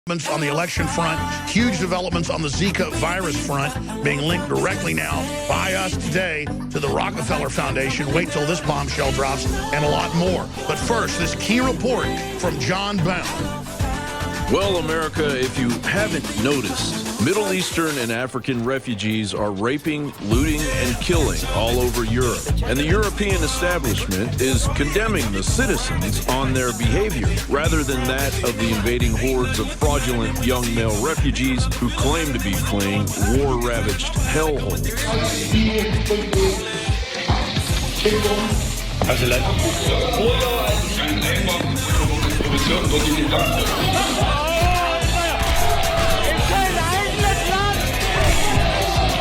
On the election front, huge developments on the Zika virus front, being linked directly now by us today to the Rockefeller Foundation. Wait till this bombshell drops, and a lot more. But first, this key report from John Bound. Well, America, if you haven't noticed, Middle Eastern and African refugees are raping, looting, and killing all over Europe. And the European establishment is condemning the citizens on their behavior, rather than that of the invading hordes of fraudulent young male refugees who claim to be fleeing war-ravaged hellholes.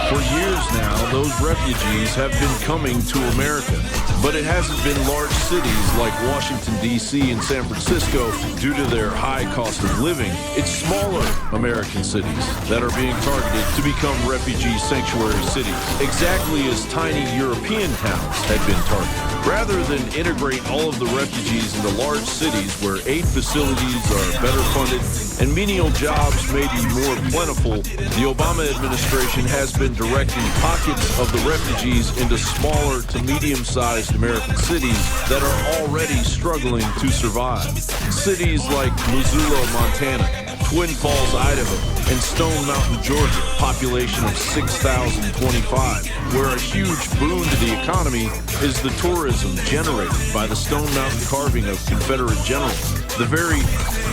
For years now, those refugees have been coming to America, but it hasn't been large cities like Washington, D.C. and San Francisco due to their high cost of living. It's smaller American cities that are being targeted to become refugee sanctuary cities, exactly as tiny European towns had been targeted. Rather than integrate all of the refugees into large cities where aid facilities are better funded and menial jobs may be more plentiful, the Obama administration has been directing pockets of the refugees into smaller to medium-sized American cities that are already struggling to survive. Cities like Missoula, Montana, Twin Falls, Idaho, and Stone Mountain, Georgia, population of 6,025, where a huge boon to the economy is the tourism generated by the Stone Mountain carving of Confederate generals, the very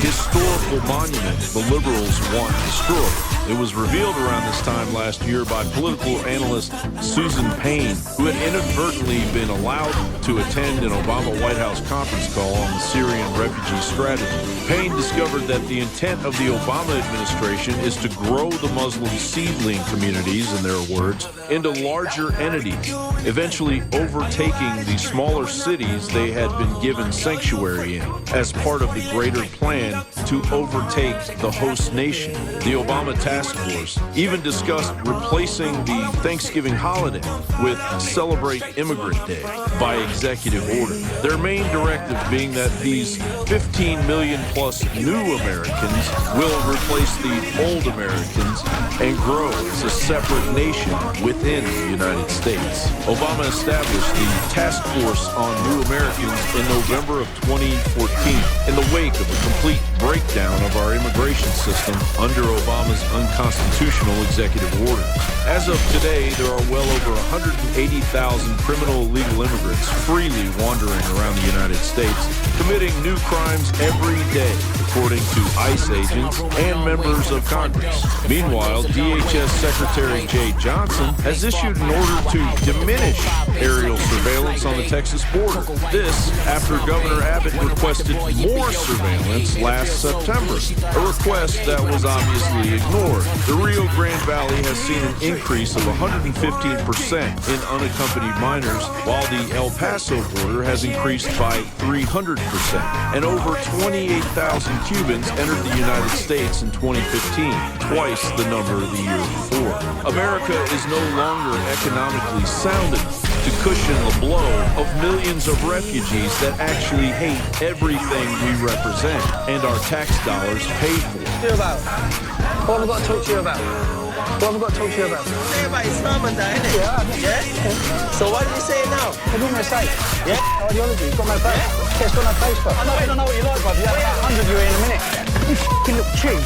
historical monument the liberals want destroyed. It was revealed around this time last year by political analyst Susan Payne, who had inadvertently been allowed to attend an Obama White House conference call on the Syrian refugee strategy. Payne discovered that the intent of the Obama administration is to grow the Muslim seedling communities, in their words, into larger entities, eventually overtaking the smaller cities they had been given sanctuary in, as part of the greater plan to overtake the host nation. The Obama task force even discussed replacing the Thanksgiving holiday with Celebrate Immigrant Day by executive order. Their main directive being that these 15 million plus new Americans will replace the old Americans and grow as a separate nation within the United States. Obama established the Task Force on New Americans in November of 2014 in the wake of a complete breakdown of our immigration system under Obama's unconstitutional executive order. As of today, there are well over 180,000 criminal illegal immigrants freely wandering around the United States, committing new crimes every day, according to ICE agents and members of Congress. Meanwhile, DHS Secretary Jay Johnson has issued an order to diminish aerial surveillance on the Texas border. This after Governor Abbott requested more surveillance last September, a request that was obviously ignored. The Rio Grande Valley has seen an increase of 115% in unaccompanied minors, while the El Paso border has increased by 300%, and over 28,000 Cubans entered the United States in 2015, twice the number the year before. America is no longer economically sound enough to cushion the blow of millions of refugees that actually hate everything we represent and our tax dollars pay for. What have I got to talk to you about? What have I got to talk to you about? Say about Islam and that, innit? Yeah. So why do you say it now? What do you want me to say? Yeah? Ideology, it's got no face. Yeah, it's got no face, bro. I don't know what you like, bro. You have 100 you in a minute. You f***ing look cheap.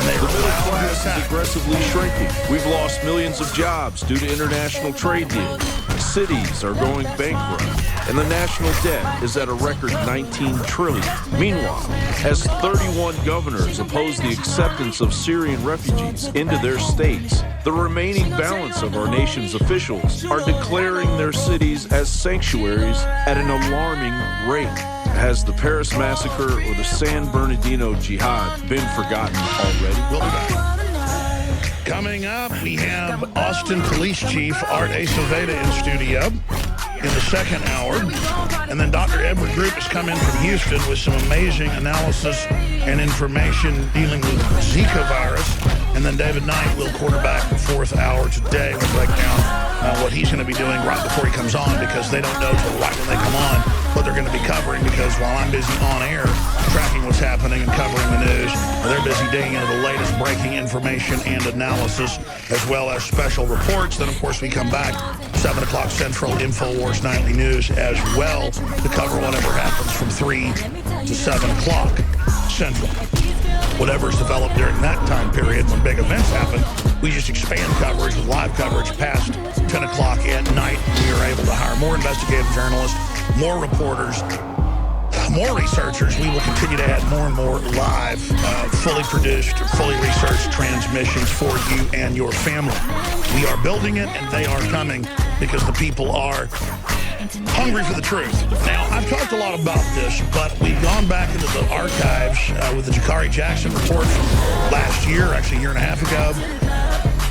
The middle class is aggressively shrinking. We've lost millions of jobs due to international trade deals. Cities are going bankrupt, and the national debt is at a record $19 trillion. Meanwhile, as 31 governors oppose the acceptance of Syrian refugees into their states, the remaining balance of our nation's officials are declaring their cities as sanctuaries at an alarming rate. Has the Paris Massacre or the San Bernardino Jihad been forgotten already? We'll be back. Coming up, we have Austin Police Chief Art Aceveda in studio. in the second hour. And then Dr. Edward Group has come in from Houston with some amazing analysis and information dealing with Zika virus. And then David Knight will quarterback the fourth hour today. We'll break down what he's going to be doing right before he comes on, because they don't know till right when they come on what they're going to be covering, because while I'm busy on air tracking what's happening and covering the news, they're busy digging into the latest breaking information and analysis, as well as special reports. Then, of course, we come back 7 o'clock Central, InfoWars Nightly News as well, to cover whatever happens from 3 to 7 o'clock Central. Whatever's developed during that time period when big events happen, we just expand coverage with live coverage past 10 o'clock at night. We are able to hire more investigative journalists, more reporters, more researchers. We will continue to add more and more live, fully produced, fully researched transmissions for you and your family. We are building it, and they are coming because the people are hungry for the truth. Now, I've talked a lot about this, but we've gone back into the archives with the Jakari Jackson report from last year, actually a year and a half ago,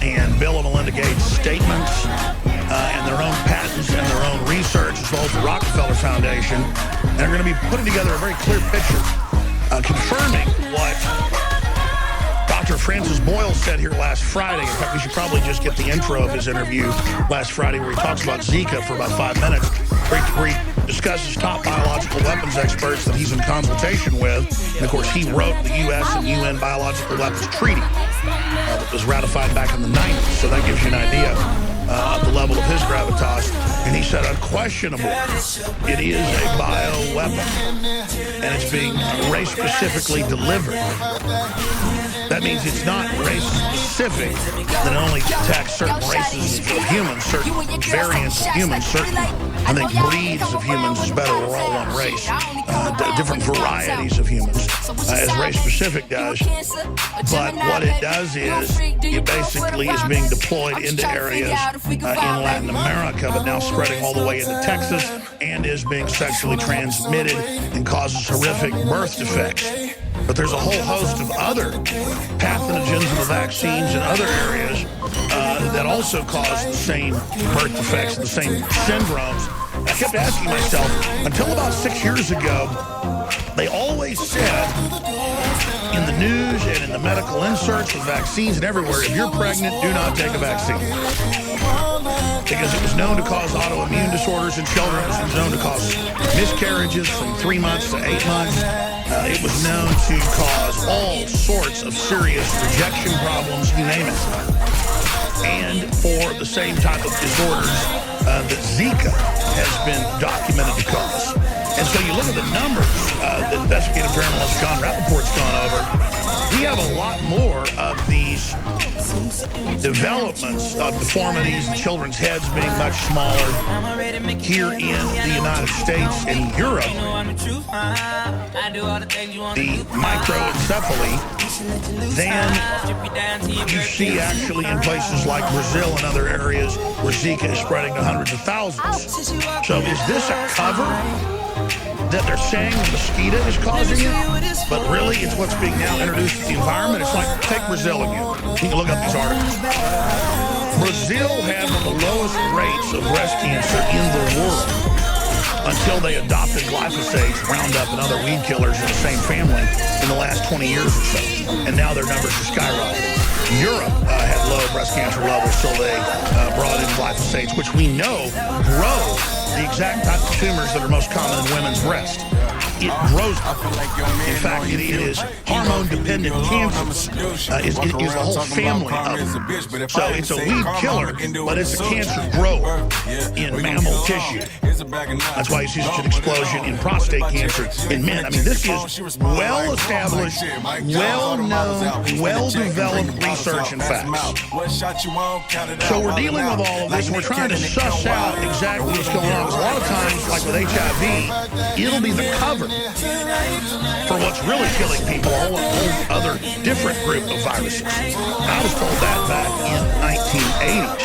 and Bill and Melinda Gates' statements and their own patents and their own research, as well as the Rockefeller Foundation. And they're going to be putting together a very clear picture, confirming what Dr. Francis Boyle said here last Friday. In fact, we should probably just get the intro of his interview last Friday, where he talks about Zika for about 5 minutes, where he discusses top biological weapons experts that he's in consultation with. And, of course, he wrote the U.S. and UN Biological Weapons Treaty that was ratified back in the 90s. So that gives you an idea of the level of his gravitas. And he said, unquestionably, it is a bioweapon, and it's being race-specifically delivered. That means it's not race-specific, that it only attacks certain races of humans, certain variants of humans, certain, I think, breeds of humans is better. We're all one race. Different varieties of humans, as race-specific does. But what it does is, it basically is being deployed into areas in Latin America, but now spreading all the way into Texas, and is being sexually transmitted and causes horrific birth defects. But there's a whole host of other pathogens in the vaccines and other areas that also cause the same birth defects, the same syndromes. I kept asking myself, until about 6 years ago, they always said in the news and in the medical inserts of vaccines and everywhere, if you're pregnant, do not take a vaccine. Because it was known to cause autoimmune disorders in children. It was known to cause miscarriages from 3 months to 8 months. It was known to cause all sorts of serious rejection problems, you name it. And for the same type of disorders that Zika has been documented to cause. And so you look at the numbers that investigative journalist John Rappaport's gone over. We have a lot more of these developments of deformities, children's heads being much smaller here in the United States and Europe. The microencephaly, than you see actually in places like Brazil and other areas where Zika is spreading to hundreds of thousands. So is this a cover that they're saying the mosquito is causing it, but really it's what's being now introduced to the environment? It's like, take Brazil again. You can look up these articles. Brazil had one of the lowest rates of breast cancer in the world until they adopted glyphosate, Roundup, and other weed killers in the same family in the last 20 years or so. And now their numbers are skyrocketing. Europe had low breast cancer levels, so they brought in glyphosates, which we know grow the exact type of tumors that are most common in women's breasts. It grows them. In fact, it is hormone-dependent cancer. Is a whole family of them. So it's a weed killer, but it's a cancer grower in mammal tissue. That's why you see such an explosion in prostate cancer in men. I mean, this is well-established, well-known, well-developed research and facts. So we're dealing with all of this, and we're trying to suss out exactly what's going on. Because a lot of times, like with HIV, it'll be the cover for what's really killing people, a whole other different group of viruses. I was told that back in the 1980s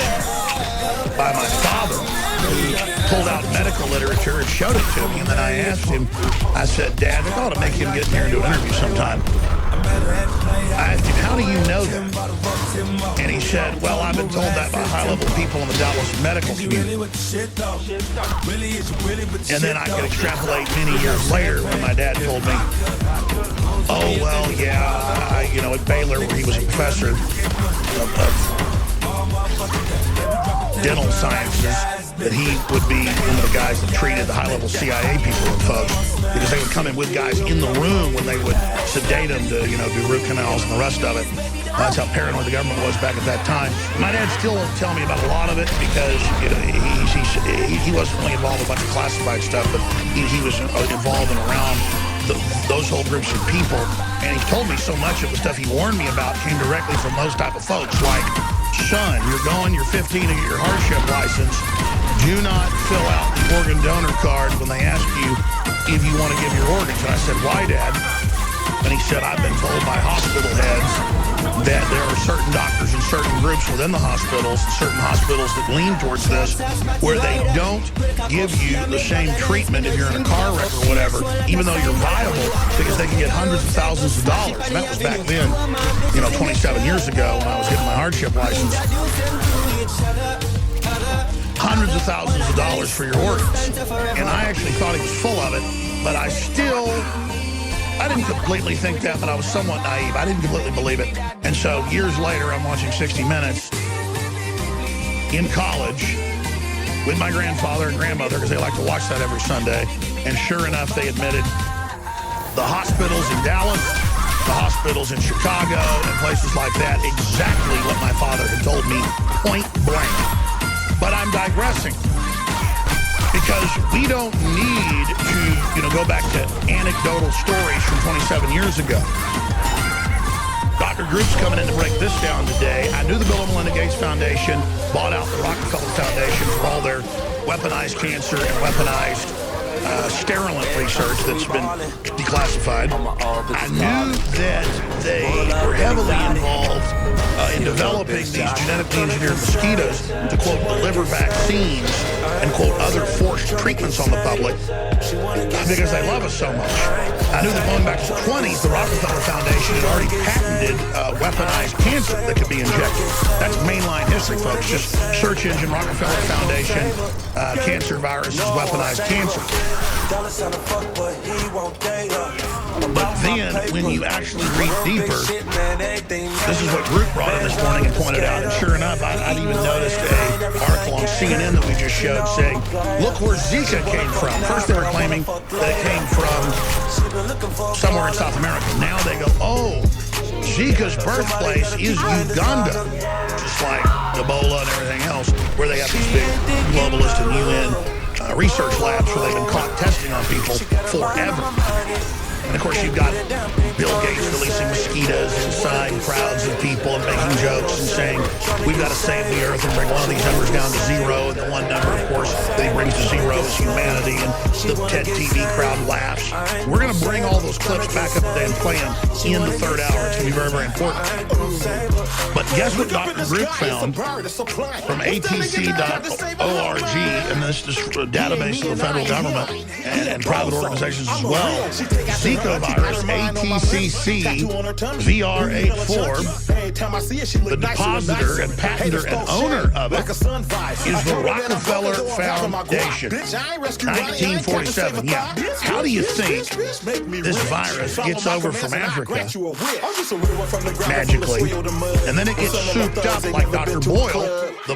by my father, who pulled out medical literature and showed it to me. And then I asked him, I said, Dad, I ought to make him get in here and do an interview sometime. I asked him, how do you know that? And he said, well, I've been told that by high-level people in the Dallas medical community. And then I could extrapolate many years later when my dad told me, oh, well, yeah, you know, at Baylor, where he was a professor of dental sciences, that he would be one of the guys that treated the high-level CIA people and folks, because they would come in with guys in the room when they would sedate them to, you know, do root canals and the rest of it. That's how paranoid the government was back at that time. My dad still won't tell me about a lot of it because, you know, he wasn't really involved in a bunch of classified stuff, but he was involved and around those whole groups of people. And he told me so much of the stuff he warned me about came directly from those type of folks, like, son, you're 15 to get your hardship license. Do not fill out the organ donor card when they ask you if you want to give your organs. And I said, why, Dad? And he said, I've been told by hospital heads that there are certain doctors and certain groups within the hospitals, certain hospitals that lean towards this, where they don't give you the same treatment if you're in a car wreck or whatever, even though you're viable, because they can get hundreds of thousands of dollars. And that was back then, you know, 27 years ago when I was getting my hardship license. Hundreds of thousands of dollars for your organs. And I actually thought he was full of it, but I didn't completely think that, but I was somewhat naive. I didn't completely believe it. And so years later, I'm watching 60 Minutes in college with my grandfather and grandmother, because they like to watch that every Sunday. And sure enough, they admitted the hospitals in Dallas, the hospitals in Chicago, and places like that, exactly what my father had told me, point blank. But I'm digressing, because we don't need to, you know, go back to anecdotal stories from 27 years ago. Dr. Group's coming in to break this down today. I knew the Bill and Melinda Gates Foundation bought out the Rockefeller Foundation for all their weaponized cancer and weaponized sterilant research that's been declassified. I knew that they were heavily involved in developing these genetically engineered mosquitoes to, quote, deliver vaccines and, quote, other forced treatments on the public because they love us so much. I knew that going back to the 20s, the Rockefeller Foundation had already patented weaponized cancer that could be injected. That's mainline history, folks. Just search engine Rockefeller Foundation, cancer viruses, weaponized cancer. But then, when you actually read deeper, this is what Group brought in this morning and pointed out. And sure enough, I'd even noticed an article on CNN that we just showed saying, look where Zika came from. First they were claiming that it came from somewhere in South America. Now they go, oh, Zika's birthplace is Uganda. Just like Ebola and everything else, where they have these big globalist and UN research labs where they've been caught testing on people forever. And, of course, you've got Bill Gates releasing mosquitoes inside crowds of people and making jokes and saying, we've got to save the earth and bring one of these numbers down to zero. And the one number, of course, that he brings to zero is humanity. And the TED TV crowd laughs. We're going to bring all those clips back up today and play them in the third hour. It's going to be very, very important. But guess what Dr. Group found from atc.org, and this is a database of the federal government and private organizations as well. Zika virus, ATCC VR84, the depositor and patenter and owner of it is the Rockefeller Foundation, 1947. Yeah. How do you think this virus gets over from Africa magically, and then it gets souped up like Dr. Boyle, the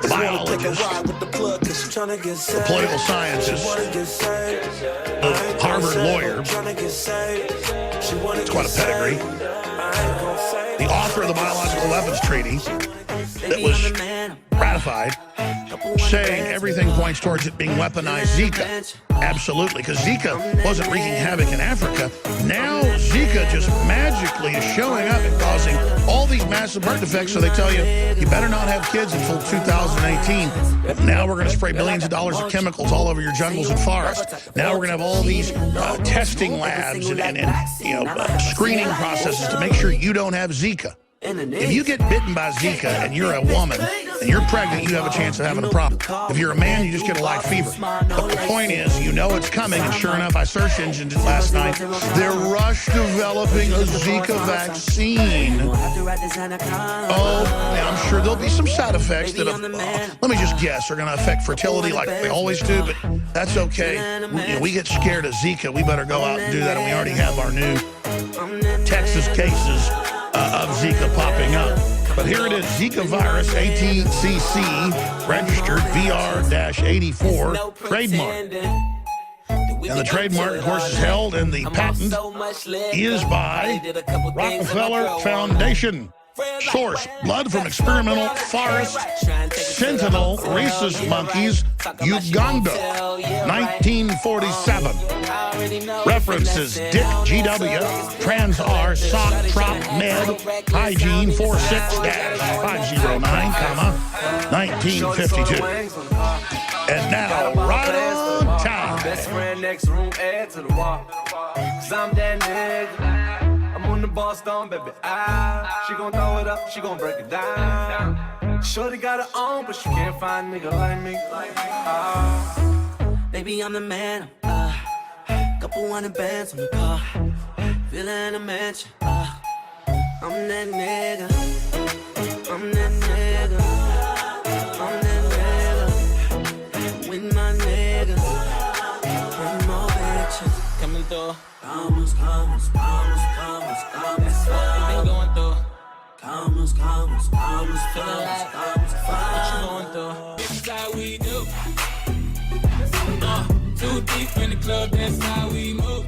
biologist, the political scientist, the Harvard lawyer, it's quite a pedigree, the author of the Biological Weapons Treaty that was ratified, saying everything points towards it being weaponized Zika. Absolutely, because Zika wasn't wreaking havoc in Africa. Now Zika just magically is showing up and causing all these massive birth defects, so they tell you, you better not have kids until 2018. Now we're going to spray billions of dollars of chemicals all over your jungles and forests. Now we're going to have all these testing labs and screening processes to make sure you don't have Zika. If you get bitten by Zika and you're a woman and you're pregnant, you have a chance of having a problem. If you're a man, you just get a light fever. But the point is, you know it's coming, and sure enough, I search engined it last night. They're Rush developing a Zika vaccine. Oh, and I'm sure there'll be some side effects that, let me just guess, are going to affect fertility like they always do, but that's okay. We get scared of Zika, we better go out and do that, and we already have our new Texas cases of Zika popping up. But here it is, Zika virus, ATCC, registered, VR-84, trademark. And the trademark, of course, is held, and the patent is by Rockefeller Foundation. Source, blood from experimental forest sentinel rhesus monkeys, Uganda, 1947. References, Dick GW, Trans-R, Sock, Trop, Med, Hygiene, 46-509, 1952. And now, right on time. Best friend next room, add to the wall. 'Cause I'm that nigga. I'm on the boss down, baby. She gon' throw it up, she gon' break it down. Shorty got her own, but she can't find a nigga like me. Baby, I'm the man. Couple hundred bands on the car. Feeling a mansion. I'm that nigga. I'm that nigga. I'm that nigga. With my niggas. Bring more bitches. Coming through. Commas. That's what we been going through. Commas. Feeling like what you going through? That's how we do. Too deep in the club, that's how we move.